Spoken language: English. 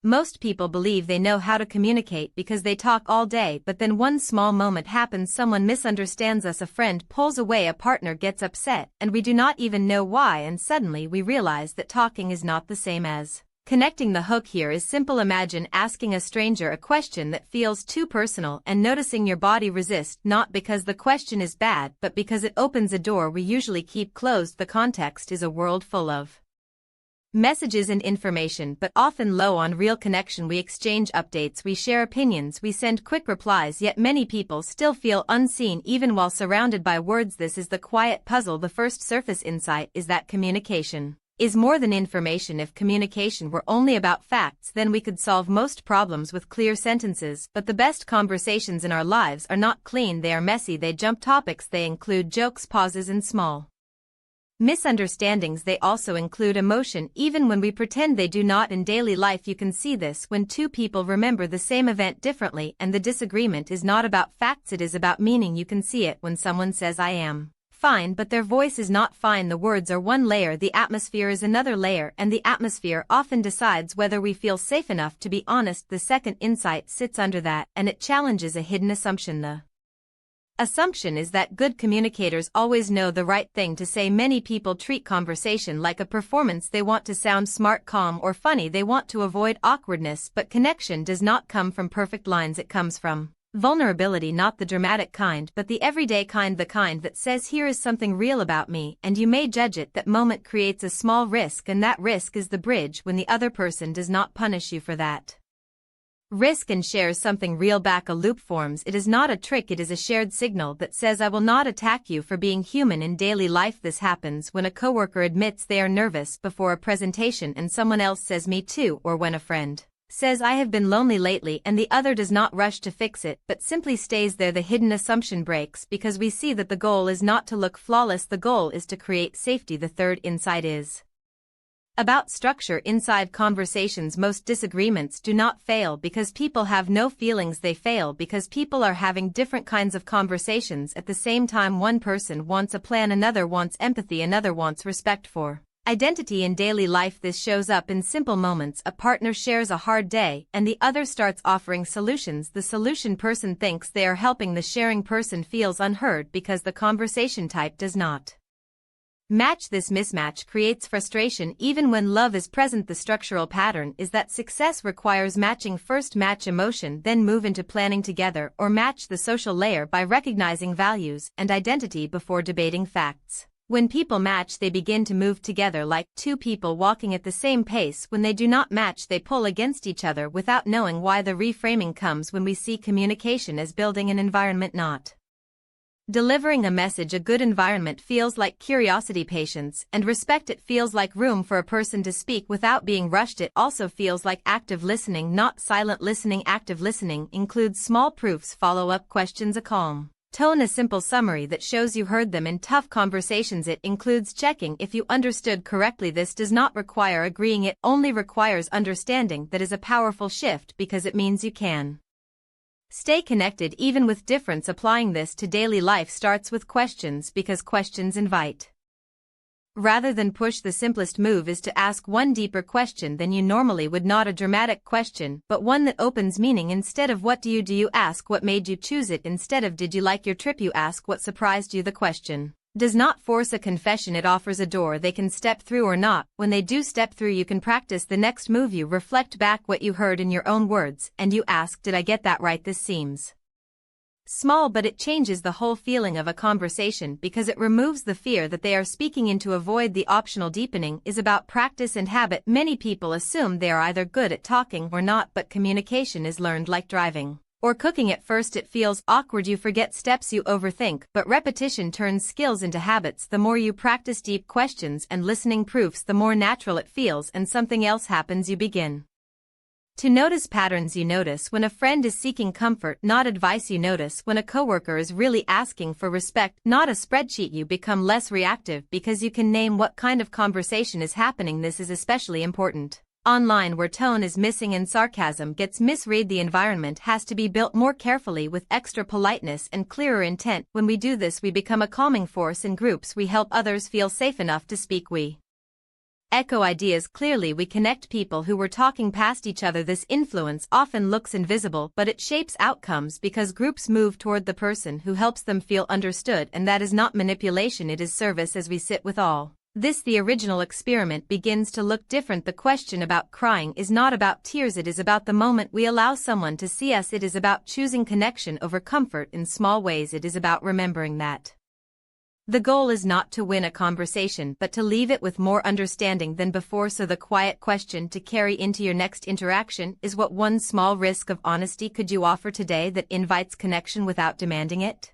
Most people believe they know how to communicate because they talk all day, but then one small moment happens, someone misunderstands us, a friend pulls away, a partner gets upset, and we do not even know why, and suddenly we realize that talking is not the same as connecting. The hook here is simple. Imagine asking a stranger a question that feels too personal and noticing your body resist, not because the question is bad, but because it opens a door we usually keep closed. The context is a world full of messages and information, but often low on real connection. We exchange updates, we share opinions, we send quick replies, yet many people still feel unseen even while surrounded by words. This is the quiet puzzle. The first surface insight is that communication is more than information. If communication were only about facts, then we could solve most problems with clear sentences, but the best conversations in our lives are not clean, they are messy, they jump topics, they include jokes, pauses, and small misunderstandings. They also include emotion, even when we pretend they do not. In daily life you can see this when two people remember the same event differently and the disagreement is not about facts, it is about meaning. You can see it when someone says I am fine but their voice is not fine. The words are one layer, the atmosphere is another layer, and the atmosphere often decides whether we feel safe enough to be honest. The second insight sits under that, and it challenges a hidden assumption. The assumption is that good communicators always know the right thing to say. Many people treat conversation like a performance. They want to sound smart, calm, or funny. They want to avoid awkwardness, but connection does not come from perfect lines. It comes from vulnerability, not the dramatic kind, but the everyday kind, the kind that says here is something real about me, and you may judge it. That moment creates a small risk, and that risk is the bridge when the other person does not punish you for that risk and shares something real back. A loop forms. It is not a trick, it is a shared signal that says I will not attack you for being human. In daily life this happens when a coworker admits they are nervous before a presentation and someone else says me too, or when a friend says I have been lonely lately and the other does not rush to fix it but simply stays there. The hidden assumption breaks because we see that the goal is not to look flawless, the goal is to create safety. The third insight is about structure. Inside conversations most disagreements do not fail because people have no feelings, they fail because people are having different kinds of conversations at the same time. One person wants a plan, another wants empathy, another wants respect for identity. In daily life this shows up in simple moments. A partner shares a hard day and the other starts offering solutions. The solution person thinks they are helping, the sharing person feels unheard because the conversation type does not match. This mismatch creates frustration even when love is present. The structural pattern is that success requires matching. First match emotion, then move into planning together, or match the social layer by recognizing values and identity before debating facts. When people match they begin to move together like two people walking at the same pace. When they do not match they pull against each other without knowing why. The reframing comes when we see communication as building an environment, not delivering a message. A good environment feels like curiosity, patience, and respect. It feels like room for a person to speak without being rushed. It also feels like active listening, not silent listening. Active listening includes small proofs, follow-up questions, a calm tone, a simple summary that shows you heard them. In tough conversations it includes checking if you understood correctly. This does not require agreeing, it only requires understanding. That is a powerful shift because it means you can stay connected even with difference. Applying this to daily life starts with questions because questions invite rather than push. The simplest move is to ask one deeper question than you normally would, not a dramatic question, but one that opens meaning. Instead of what do you ask what made you choose it. Instead of did you like your trip, you ask what surprised you. The question does not force a confession, it offers a door they can step through or not. When they do step through you can practice the next move. You reflect back what you heard in your own words and you ask, did I get that right? This seems small but it changes the whole feeling of a conversation because it removes the fear that they are speaking into a void. The optional deepening is about practice and habit. Many people assume they are either good at talking or not, but communication is learned like driving or cooking. At first it feels awkward, you forget steps, you overthink, but repetition turns skills into habits. The more you practice deep questions and listening proofs, the more natural it feels and something else happens. You begin to notice patterns. You notice when a friend is seeking comfort, not advice. You notice when a coworker is really asking for respect, not a spreadsheet. You become less reactive because you can name what kind of conversation is happening. This is especially important online where tone is missing and sarcasm gets misread. The environment has to be built more carefully with extra politeness and clearer intent. When we do this we become a calming force in groups. We help others feel safe enough to speak. We echo ideas clearly. We connect people who were talking past each other. This influence often looks invisible, but it shapes outcomes because groups move toward the person who helps them feel understood, and that is not manipulation, it is service. As we sit with all this, the original experiment begins to look different. The question about crying is not about tears, it is about the moment we allow someone to see us. It is about choosing connection over comfort in small ways. It is about remembering that the goal is not to win a conversation but to leave it with more understanding than before. So the quiet question to carry into your next interaction is, what one small risk of honesty could you offer today that invites connection without demanding it?